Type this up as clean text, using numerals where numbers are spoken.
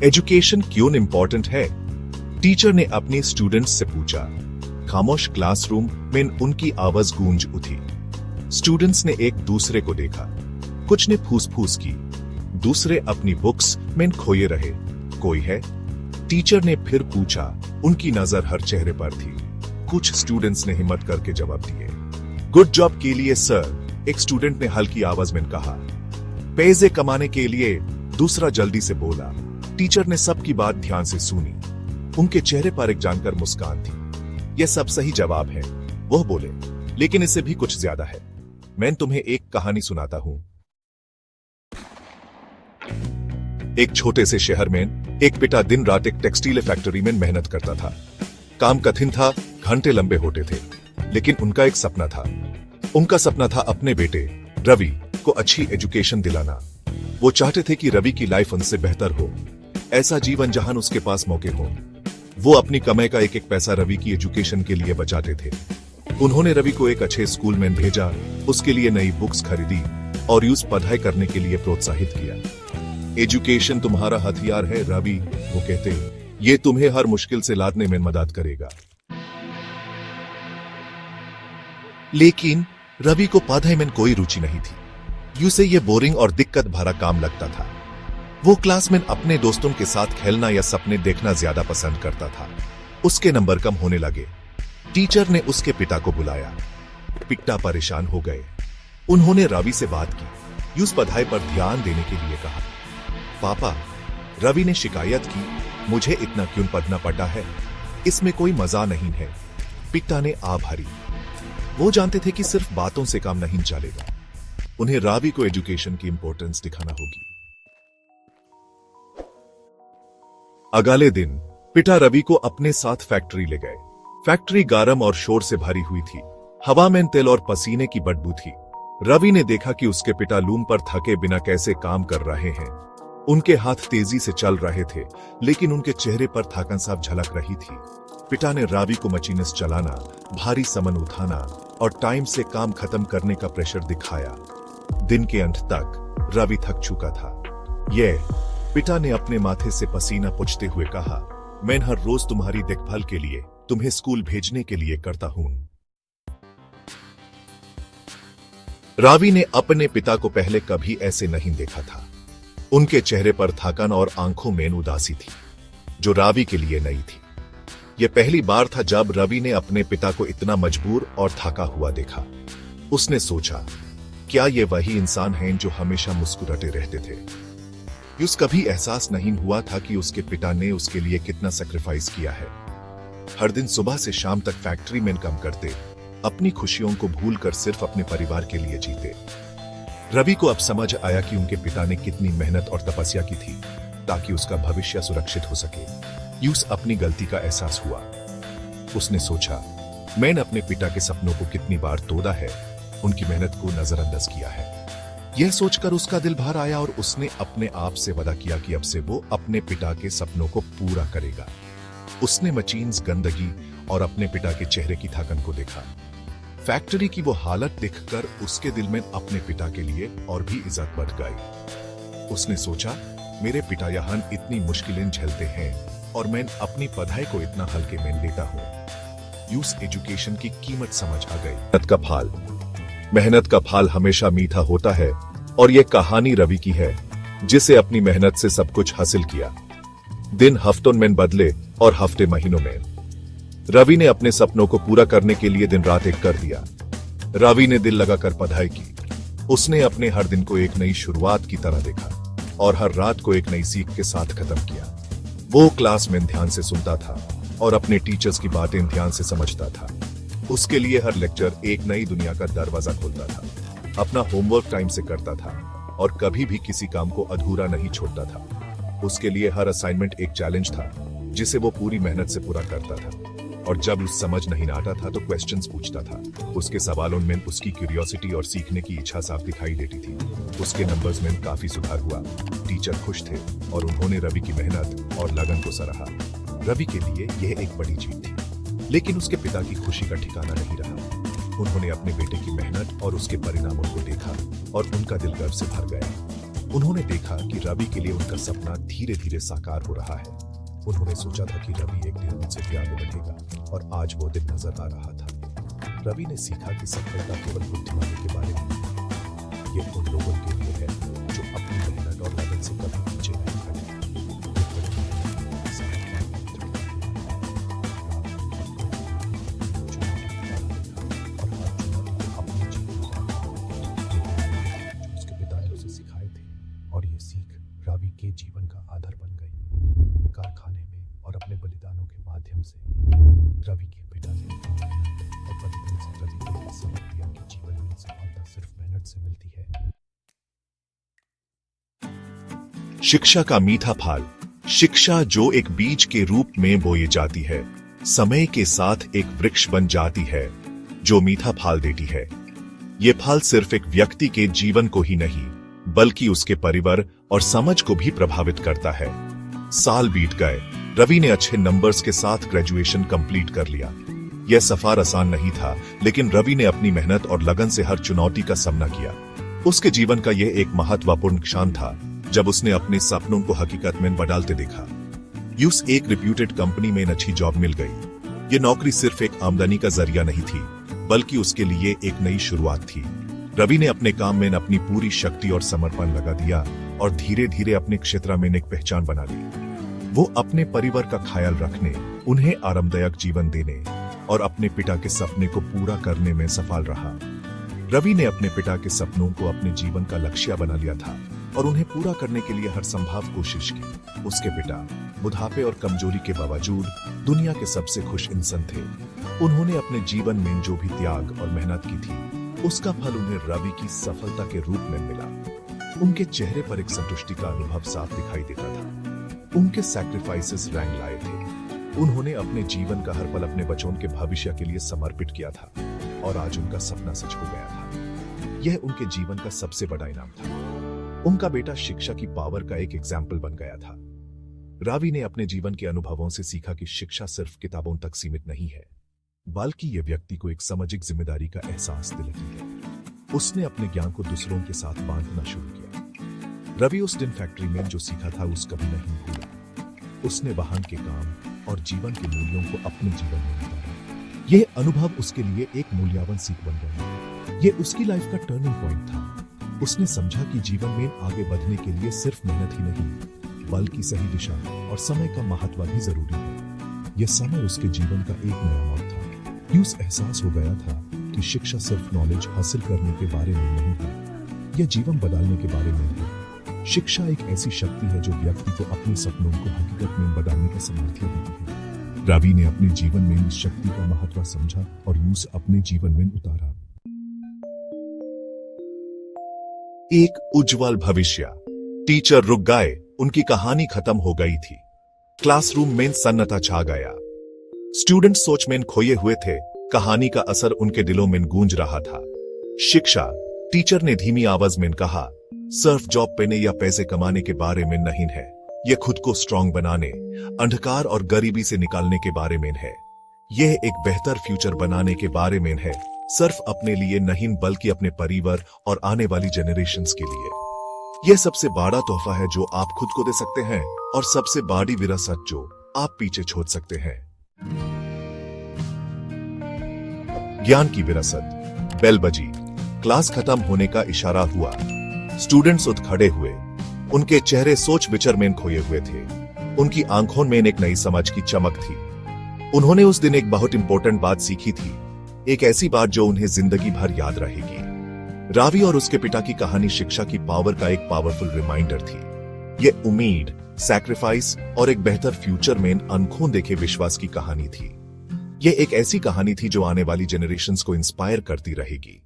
Education क्यों important है? Teacher ने अपने स्टूडेंट्स से पूछा। खामोश क्लासरूम में उनकी आवाज गूंज उठी। स्टूडेंट्स ने एक दूसरे को देखा। कुछ ने फूस-फूस की, दूसरे अपनी बुक्स में खोए रहे। कोई है? टीचर ने फिर पूछा। उनकी नजर हर चेहरे पर थी। कुछ स्टूडेंट्स ने हिम्मत करके जवाब दिए। गुड जॉब के लिए सर, एक स्टूडेंट ने हल्की आवाज में कहा। पैसे कमाने के लिए, दूसरा जल्दी से बोला। टीचर ने सबकी बात ध्यान से सुनी। उनके चेहरे पर एक जानकर मुस्कान थी। यह सब सही जवाब है, वह बोले, लेकिन इससे भी कुछ ज्यादा है। मैं तुम्हें एक कहानी सुनाता हूं। एक छोटे से शहर में एक पिता दिन रात एक टेक्सटाइल फैक्ट्री में मेहनत करता था। काम कठिन था, घंटे लंबे होते थे, लेकिन उनका एक सपना था। उनका सपना था अपने बेटे रवि को अच्छी एजुकेशन दिलाना। वो चाहते थे कि रवि की लाइफ उनसे बेहतर हो, ऐसा जीवन जहां उसके पास मौके हो। वो अपनी कमाई का एक एक पैसा रवि की एजुकेशन के लिए बचाते थे। उन्होंने रवि को एक अच्छे स्कूल में भेजा, उसके लिए नई बुक्स खरीदी और उस पढ़ाई करने के लिए प्रोत्साहित किया। एजुकेशन तुम्हारा हथियार है रवि, वो कहते, ये तुम्हें हर मुश्किल से लादने में मदद करेगा। लेकिन रवि को पढ़ाई में कोई रुचि नहीं थी। उसे ये बोरिंग और दिक्कत भरा काम लगता था। वो क्लास में अपने दोस्तों के साथ खेलना या सपने देखना ज्यादा पसंद करता था। उसके नंबर कम होने लगे। टीचर ने उसके पिता को बुलाया। पिता परेशान हो गए। उन्होंने रवि से बात की, उस पढ़ाई पर ध्यान देने के लिए कहा। पापा, रवि ने शिकायत की, मुझे इतना क्यों पढ़ना पड़ता है? इसमें कोई मजा नहीं है। पिता ने आभारी। वो जानते थे कि सिर्फ बातों से काम नहीं चलेगा। उन्हें रवि को एजुकेशन की इंपॉर्टेंस दिखाना होगी। अगले दिन पिता रवि को अपने साथ फैक्ट्री ले गए। फैक्ट्री गर्म और शोर से भरी हुई थी। हवा में तेल और पसीने की बदबू थी। रवि ने देखा कि उसके पिता लूम पर थके बिना कैसे काम कर रहे हैं। उनके हाथ तेजी से चल रहे थे, लेकिन उनके चेहरे पर थकान साफ झलक रही थी। पिता ने रवि को मशीनें चलाना, भारी सामान उठाना और टाइम से काम खत्म करने का प्रेशर दिखाया। दिन के अंत तक रवि थक चुका था। पिता ने अपने माथे से पसीना पोंछते हुए कहा, मैं हर रोज तुम्हारी देखभाल के लिए तुम्हें स्कूल भेजने के लिए करता हूं। रवि ने अपने पिता को पहले कभी ऐसे नहीं देखा था। उनके चेहरे पर थकान और आंखों में उदासी थी, जो रवि के लिए नई थी। यह पहली बार था जब रवि ने अपने पिता को इतना मजबूर और थका हुआ देखा। उसने सोचा, क्या ये वही इंसान हैं जो हमेशा मुस्कुराते रहते थे? उस कभी एहसास नहीं हुआ था कि उसके पिता ने उसके लिए कितना सैक्रिफाइस किया है। हर दिन सुबह से शाम तक फैक्ट्री में काम करते, अपनी खुशियों को भूलकर सिर्फ अपने परिवार के लिए जीते। रवि को अब समझ आया कि उनके पिता ने कितनी मेहनत और तपस्या की थी ताकि उसका भविष्य सुरक्षित हो सके। यूस अपनी गलती का एहसास हुआ। उसने सोचा, मैंने अपने पिता के सपनों को कितनी बार तोड़ा है, उनकी मेहनत को नजरअंदाज किया है। यह सोचकर उसका दिल भर आया और उसने अपने आप से वादा किया कि अब से वो अपने पिता के सपनों को पूरा करेगा। उसने मशीन्स, गंदगी और अपने पिता के चेहरे की थकान को देखा। फैक्ट्री की वो हालत देखकर उसके दिल में अपने पिता के लिए और भी इज्जत बढ़ गई। उसने सोचा, मेरे पिता यहाँ इतनी मुश्किलें झेलते हैं और मैं अपनी पढ़ाई को इतना हल्के में लेता हूँ। यूस एजुकेशन की कीमत समझ आ गई। मेहनत का फल हमेशा मीठा होता है और यह कहानी रवि की है, जिसे अपनी मेहनत से सब कुछ हासिल किया। दिन हफ्तों में बदले और हफ्ते महीनों में। रवि ने अपने सपनों को पूरा करने के लिए दिन रात एक कर दिया। रवि ने दिल लगाकर पढ़ाई की। उसने अपने हर दिन को एक नई शुरुआत की तरह देखा और हर रात को एक नई सीख के साथ खत्म किया। वो क्लास में ध्यान से सुनता था और अपने टीचर्स की बातें ध्यान से समझता था। उसके लिए हर लेक्चर एक नई दुनिया का दरवाजा खोलता था। अपना होमवर्क टाइम से करता था और कभी भी किसी काम को अधूरा नहीं छोड़ता था। उसके लिए हर असाइनमेंट एक चैलेंज था, जिसे वो पूरी मेहनत से पूरा करता था। और जब उस समझ नहीं आता था तो क्वेश्चंस पूछता था। उसके सवालों में उसकी क्यूरियोसिटी और सीखने की इच्छा साफ दिखाई देती थी। उसके नंबर्स में काफी सुधार हुआ। टीचर खुश थे और उन्होंने रवि की मेहनत और लगन को सराहा। रवि के लिए यह एक बड़ी जीत थी, लेकिन उसके पिता की खुशी का ठिकाना नहीं रहा। उन्होंने अपने बेटे की मेहनत और उसके परिणामों को देखा और उनका दिल गर्व से भर गया। उन्होंने देखा कि रवि के लिए उनका सपना धीरे धीरे साकार हो रहा है। उन्होंने सोचा था कि रवि एक दिन उनसे प्यार में लगेगा और आज वो दिन नजर आ रहा था। रवि ने सीखा कि सफलता केवल बुद्धिमानी के बारे में नहीं है, ये उन लोगों के लिए है जो अपनी मेहनत और लगन से कभी पीछे नहीं हटे। उसके पिता ने उसे सिखाए थे और ये सीख रवि के जीवन का आधार बन गई। कारखाने में और अपने बलिदानों के माध्यम से रवि के पिता ने और बलिदान से प्रतिदिन सबक दिया कि जीवन में सफलता सिर्फ मेहनत से मिलती है। शिक्षा का मीठा फल। शिक्षा जो एक बीज के रूप में बोई जाती है, समय के साथ एक वृक्ष बन जाती है जो मीठा फल देती है। ये फल सिर्फ एक व्यक्ति के जीवन को ही नहीं बल्कि उसके परिवार और समाज को भी प्रभावित करता है। साल बीत गए। रवि ने अच्छे नंबर्स के साथ ग्रेजुएशन कंप्लीट कर लिया। यह सफर आसान नहीं था, लेकिन रवि ने अपनी मेहनत और लगन से हर चुनौती का सामना किया। उसके जीवन का यह एक महत्वपूर्ण क्षण था जब उसने अपने सपनों को हकीकत में बदलते देखा। उसे एक रिप्यूटेड कंपनी में अच्छी जॉब मिल गई। ये नौकरी सिर्फ एक आमदनी का जरिया नहीं थी, बल्कि उसके लिए एक नई शुरुआत थी। रवि ने अपने काम में अपनी पूरी शक्ति और समर्पण लगा दिया और धीरे धीरे अपने क्षेत्र में एक पहचान बना ली। वो अपने परिवार का ख्याल रखने, उन्हें आरामदायक जीवन देने और अपने पिता के सपने को पूरा करने में सफल रहा। रवि ने अपने पिता के सपनों को अपने जीवन का लक्ष्य बना लिया था और उन्हें पूरा करने के लिए हर संभव कोशिश की। उसके पिता बुढ़ापे और कमजोरी के बावजूद दुनिया के सबसे खुश इंसान थे। उन्होंने अपने जीवन में जो भी त्याग और मेहनत की थी, उसका फल उन्हें रवि की सफलता के रूप में मिला। उनके चेहरे पर एक संतुष्टि का अनुभव साफ दिखाई देता था। उनके सैक्रिफाइसेस रंग लाए थे। उन्होंने अपने जीवन का हर पल अपने बच्चों के भविष्य के लिए समर्पित किया था और आज उनका सपना सच हो गया था। यह उनके जीवन का सबसे बड़ा इनाम था। उनका बेटा शिक्षा की पावर का एक एग्जाम्पल बन गया था। रवि ने अपने जीवन के अनुभवों से सीखा कि शिक्षा सिर्फ किताबों तक सीमित नहीं है, बल्कि यह व्यक्ति को एक सामाजिक जिम्मेदारी का एहसास दिलाती है। उसने अपने ज्ञान को दूसरों के साथ बांटना शुरू किया। रवि उस दिन फैक्ट्री में जो सीखा था उस कभी नहीं भूला। उसने वाहन के काम और जीवन के मूल्यों को अपने जीवन में उतारा। यह अनुभव उसके लिए एक मूल्यवान सीख बन गया। यह उसकी लाइफ का टर्निंग पॉइंट था। उसने समझा कि जीवन में आगे बढ़ने के लिए सिर्फ मेहनत ही नहीं, बल्कि सही दिशा और समय का महत्व भी जरूरी है। यह समय उसके जीवन का एक नया मोड़ था। उसे एहसास हो गया था कि शिक्षा सिर्फ नॉलेज हासिल करने के बारे में नहीं है, यह जीवन बदलने के बारे में है। शिक्षा एक ऐसी शक्ति है जो व्यक्ति को अपने सपनों को हकीकत में बदलने का सामर्थ्य देती है। रवि ने अपने जीवन में इस शक्ति का महत्व समझा और उसे अपने जीवन में उतारा। एक उज्जवल भविष्य। टीचर रुक गए, उनकी कहानी खत्म हो गई थी। क्लासरूम में सन्नाटा छा गया। स्टूडेंट सोच में खोए हुए थे। कहानी का असर उनके दिलों में गूंज रहा था। शिक्षा। टीचर ने धीमी आवाज में कहा, सिर्फ जॉब पाने या पैसे कमाने के बारे में नहीं है, यह खुद को स्ट्रांग बनाने, अंधकार और गरीबी से निकालने के बारे में है। यह एक बेहतर फ्यूचर बनाने के बारे में है, सिर्फ अपने लिए नहीं बल्कि अपने परिवार और आने वाली जनरेशंस के लिए। यह सबसे बड़ा तोहफा है जो आप खुद को दे सकते हैं और सबसे बड़ी विरासत जो आप पीछे छोड़ सकते हैं। ज्ञान की विरासत। बेल बजी। क्लास खत्म होने का इशारा हुआ। स्टूडेंट्स उठ खड़े हुए। उनके चेहरे सोच विचार में खोए हुए थे। उनकी आंखों में एक नई समझ की चमक थी। उन्होंने उस दिन एक बहुत इंपॉर्टेंट बात सीखी थी, एक ऐसी बात जो उन्हें जिंदगी भर याद रहेगी। रवि और उसके पिता की कहानी शिक्षा की पावर का एक पावरफुल रिमाइंडर थी। यह उम्मीद, सैक्रिफाइस और एक बेहतर फ्यूचर में आंखों देखे विश्वास की कहानी थी। यह एक ऐसी कहानी थी जो आने वाली जनरेशंस को इंस्पायर करती रहेगी।